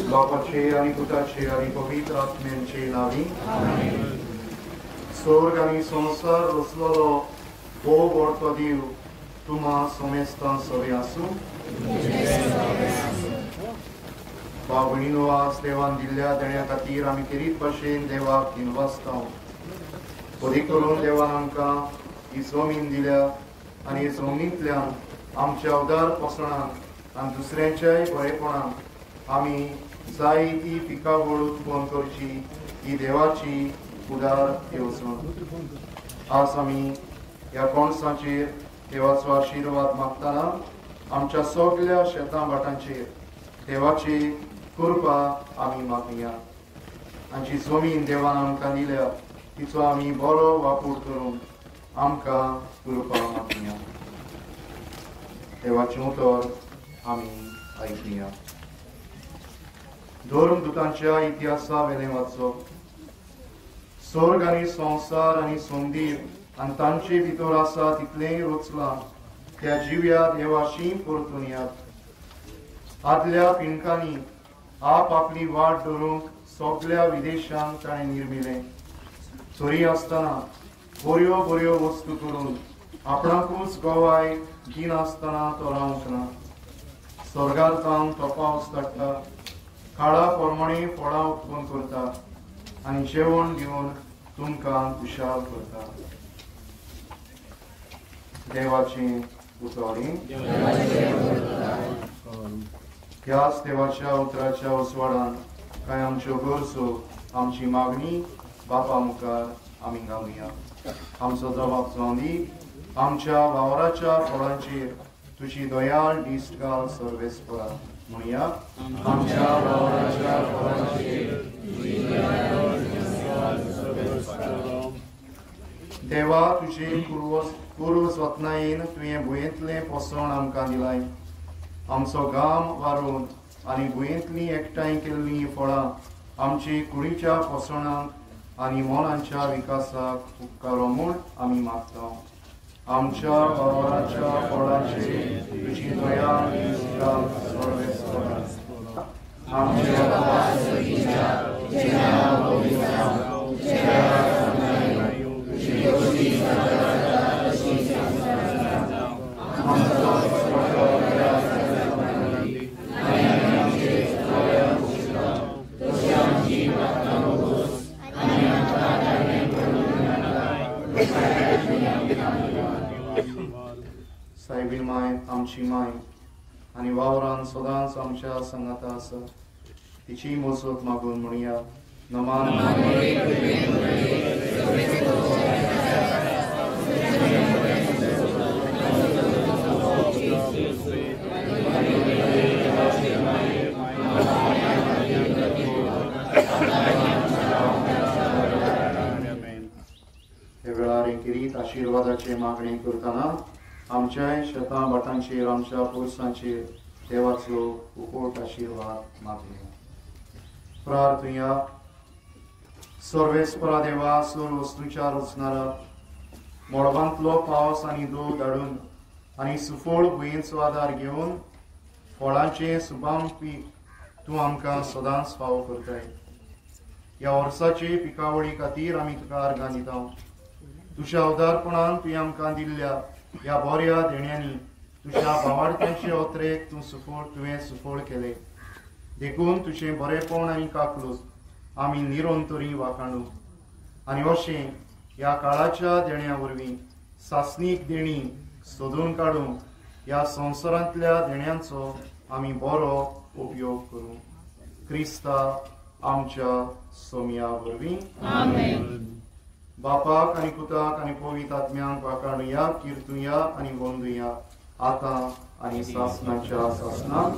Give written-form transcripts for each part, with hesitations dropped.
बापाचे आणि पुताचे आणि पवित्र आत्म्यांचे नावी स्वर्ग आणि संसार रचलेलो हो व्हडतो देव तुम्हा समेस्तां सवे आसूं बाबणीनो आज देवान दिल्ल्या देण्या खातीर आमी किरीत भाशेन देवाक दिनवासता बरी करून देवान आमकां ही जमीन दिल्या आनी जमनींतल्यान आमच्या उदार पसणाक आनी दुसऱ्यांच्याय बरेपणान आमी जाय ती पिकां व्हड उत्पन्न करची ही देवाची उदार येवजण आज आमी ह्या कोणसाचेर देवाचो आशिर्वाद मागतना आमच्या सगळ्या शेतां भाटांचेर देवाची कृपा आमी मागया आमची जमीन देवान आमकां दिल्या तिचो आमी बरो वापर करून आमकां कृपा मागया देवाचें उतर आमी आयकुया धर्मदूतांच्या इतिहासा वेले वाचप स्वर्ग आनी संसार आनी संदीप आनी तांचे भितर आसा तितलेंय रचलां त्या जिव्या देवाशी परतुनियात आदल्या पिणकांनी आप आपली वाट धरूंक सगळ्या विदेशांक ताणें निर्मिलें चोरी आसतना बऱ्यो बऱ्यो वस्तू करून आपणाकूच गोवाय दिनासतना तो रावंक ना स्वर्गांतान तो पावस धाडटा काळा प्रमाणे फळां उत्पन्न करता आनी जेवण दिवन तुमकां खुशाल करता देवाचें उतोरी ह्याच देवाच्या उतराच्या उसवाडान कांय आमच्यो गरजो आमची मागणी बापा मुखार आमी घालुया आमचो जबाब जावन दी आमच्या वावराच्या फळांचेर तुजी दयाळ दिश्ट घाल सर्वेस्परा म्हणया आमच्या वावराच्या फळांचेर देवा तुजे पूर्व स्वप्नायेन तुवें भुंयेंतलें पोसण आमकां दिलाय आमचो गाम वारून आनी भुंयेंतलीं एकठांय केल्लीं फळां आमची कुडीच्या पोसणाक आनी मोलांच्या विकासाक उपकारो म्हूण आमी मागता आमच्या वावराच्या फळांचेर तुजी दयाळ दिश्ट घाल सर्वेस्परा आमच्या सायबी माय आमची माय आनी वावरान सदांच आमच्या संगाता आसा तिची मजत मागून म्हणया नमान हे वेळार किरीत आशिर्वादाचे मागणी करतना आमच्याय शेतां भाटांचेर आमच्या पोरसांचेर देवाचो उपोट आशिर्वाद मागया प्रार्थुया सर्वेस्परा देवा सर्व वस्तूंच्या रचणारा मोडबांतलो पावस आनी दूद हाडून आनी सुफळ भुंयेचो आदार घेवन फळांचे सुबाम पीक तूं आमकां सदांच फावो करताय ह्या वर्साचे पिकावळी खातीर आमी तुका अर्गां दिता तुज्या उदारपणान तुवें आमकां दिल्ल्या ह्या बऱ्या देण्यांनी तुज्या भावार्थ्याचे ओत्रेक तुवें सुफळ केले देखून तुजें बरेपण आनी काकलूस आमी निरंतरी वाखाणू आनी अशें ह्या काळाच्या देण्या वरवीं सासणीक देणी सोदून काडूंक ह्या संवसारांतल्या देण्यांचो आमी बरो उपयोग करूं क्रिस्ता आमच्या सोमया वरवीं बापाक आनी पुताक आनी पवित्र आत्म्यांक वाखाणुया, किर्तुया आनी वंदुया, आतां आनी सासणाच्या सासणाक.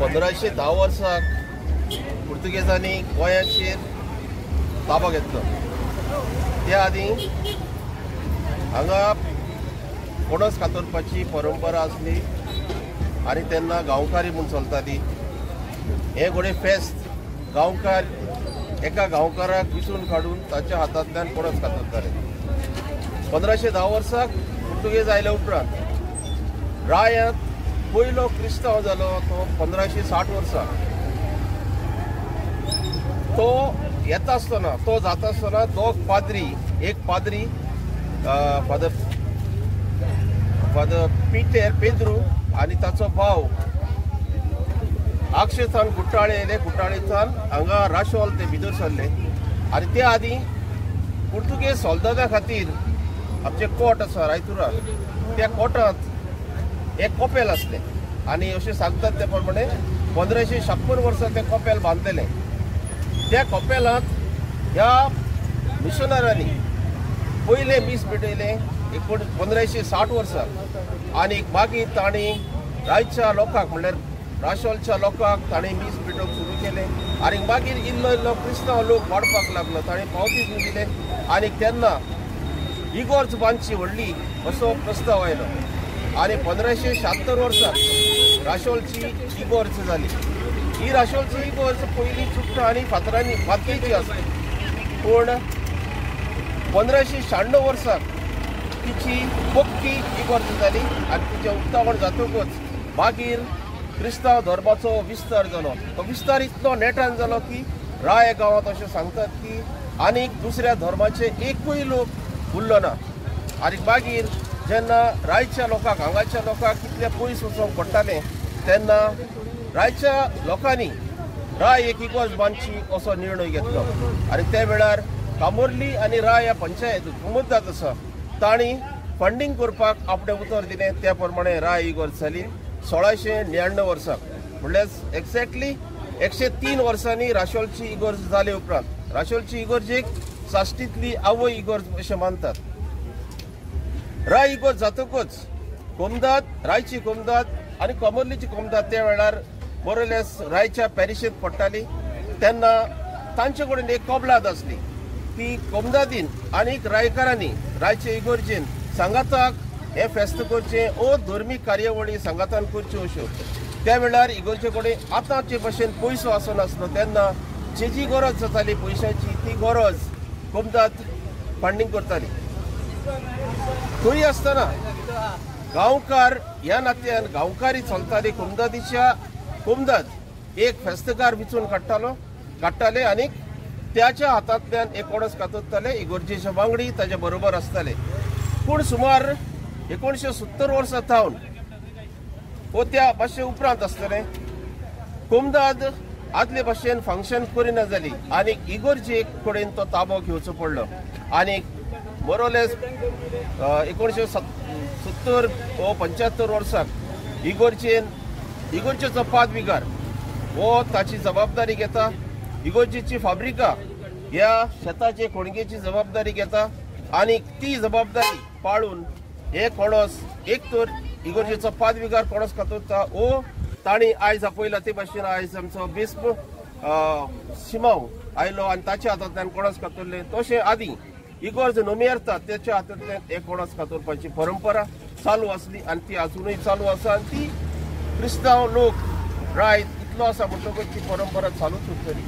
1510 वर्साक पुर्तुगेजांनी गोंयाचेर ताबो घेतलो. त्या आदीं हांगा पणस कातरपाची परंपरा आसली आनी तेन्ना गांवकारी म्हूण चलताली. हे घोडे फेस्त गांवकार एका गांवकाराक विचून काडून ताच्या हातांतल्यान पणस कातरताले. 1510 वर्साक पुर्तुगेज आयल्या उपरांत रायांत पयलो क्रिस्तांव जालो तो 1560 वर्साक. तो येता आसतना तो जाता आसतना दोग पाद्री, एक पाद्री फादर पिटर पेद्रू आनी ताचो भाव आक्षेसान कुट्टाळे येयले. कुट्टाळेच्यान हांगा राशोल ते भितर सरले आनी ते आदीं पुर्तुगेज सोल्दादा खातीर आमचे कोट आसा रायतुरार, त्या कोटांत एक कोपेल आसलें आनी अशें सांगतात ते प्रमाणे 1556 वर्सा तें कोपेल बांदलेलें. त्या कोपेलांत ह्या मिशनरांनी पयले मीस पेटयले 1560 वर्साक आनी मागीर तांणी रायच्या लोकांक म्हणल्यार राशोलच्या लोकांक तांणी मीस पेटोवप सुरू केलें आनी मागीर इल्लो इल्लो क्रिस्तांव लोक वाडपाक लागलो. तांणी पावती दिले आनी तेन्ना इगोर्ज बांदची व्हडली असो प्रस्ताव आयलो आनी 1576 वर्साक राशोलची इगोर्ज जाली. ही राशोलची इगोर्ज पयलीं चुट्टां आनी फातरांनी मातयेची आसली, पूण 1596 वर्साक तिची पक्की इगोर्ज जाली आनी तिचें उक्तावण जातकूच मागीर क्रिस्तांव धर्माचो विस्तार जालो. तो विस्तार इतलो नेटान जालो की राय गांवांत अशें सांगतात की आनीक दुसऱ्या धर्माचे एकूय लोक उरलो ना. आनी मागीर जेन्ना रायच्या लोकांक हांगाच्या लोकांक कितले पयस वचोंक पडटालें तेन्ना रायच्या लोकांनी राय एक इगोर्ज बांदची असो निर्णय घेतलो आनी त्या वेळार कामोर्ली आनी राय ह्या पंचायत मुद्दात आसा तांणी फंडींग करपाक आपणें उतर दिलें. त्या प्रमाणे राय इगोर्ज जाली 1699 वर्साक. म्हणल्यार एक्झॅक्टली 103 वर्सांनी राशोलची इगोर्ज जाले उपरांत राशोलची इगोर्जेक साश्टींतली आवय इगोर्ज अशें मानतात. राय इगोर्ज जातकूच कोमदाद, रायची कोमदाद आनी कमोर्लीची कोमदाद त्या वेळार मोरलेस रायच्या पॅरिशेंत पडटाली. तेन्ना तांचे कडेन एक कबलाद आसली. ती कोमदादीन आनीक रायकारांनी रायचे इगोर्जेन सांगाताक हे फेस्त करचें ओ धर्मीक कार्यावळी सांगातान करच्यो अश्यो. त्या वेळार इगोर्जे कडेन आतांचे भशेन पयसो आसनासलो. तेन्ना जी गरज जाताली पयशांची ती गरज कोमदाद फंडींग करताली. थंय आसतना गांवकार ह्या नात्यान गांवकारी चलताली. कोमदाद एक फेस्तकार विचून काडटाले आनीक त्याच्या हातांतल्यान एक कोणस कातरताले. इगोर्जेचे वांगडी ताचे बरोबर आसताले. पूण सुमार 1970 वर्सां थावन वो त्या भाशे उपरांत आसतलें कोमदाद आदले भाशेन फंक्शन करिना जाली आनी इगोर्जे कडेन तो ताबो घेवचो पडलो. आनी मोरलेस 1970 वो 75 वर्साक इगोर्जेचो पादविगार वो ताची जबाबदारी घेता. इगोर्जेची फाब्रिका ह्या शेताचे कोणगेची जबाबदारी घेता आनी ती जबाबदारी पाळून हे कोणस एक तर इगोर्जेचो पादविगार कोणस कातरता ओ तांणी आयज आपयला ते भाशेन आयज आमचो बिस्प शिमाव आयलो आनी ताच्या हातांतल्यान कोणस कातरले. तशें आदीं इगोर्ज नोमेरता त्याच्या हातांतल्यान एक कोणस कातरपाची परंपरा चालू आसली आनी ती अजुनूय चालू आसा आनी ती क्रिस्तांव लोक राय इतलो आसा म्हणटकूच ती परंपरा चालूच उरतली.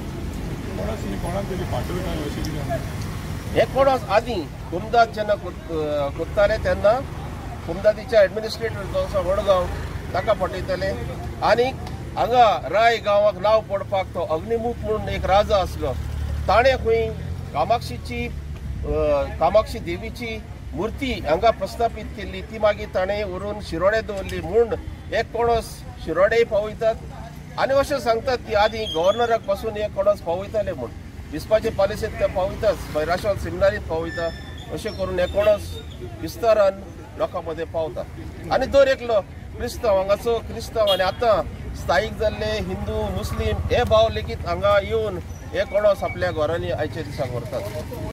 हे कोणस आदीं कोमदाद जेन्ना करताले तेन्ना कोमदादीच्या एडमिनिस्ट्रेटर जो आसा वडगांव ताका पटयताले. आनीक हांगा राय गांवाक नांव पडपाक तो अग्निमुख म्हणून एक राजा आसलो. ताणें खंय कामाक्षी देवीची मुर्ती हांगा प्रस्थापीत केल्ली. ती मागीर ताणें व्हरून शिरोडे दवरली म्हूण एक कोणस शिरोडेय पावयतात आनी अशें सांगतात की आदीं गव्हर्नराक पासून एक कोणस पावयताले म्हूण बिस्पाचे पॉलिसीत ते पावयतात राशोल सेमिनारीत पावयता. अशें करून हे कोणस विस्तारान लोकां मदें पावता आनी दर एकलो क्रिस्तांव हांगाचो क्रिस्तांव आनी आतां स्थायीक जाल्ले हिंदू मुस्लीम हे भाव लेगीत हांगा येवन हे कळस आपल्या घरांनी आयचे दिसाक व्हरतात.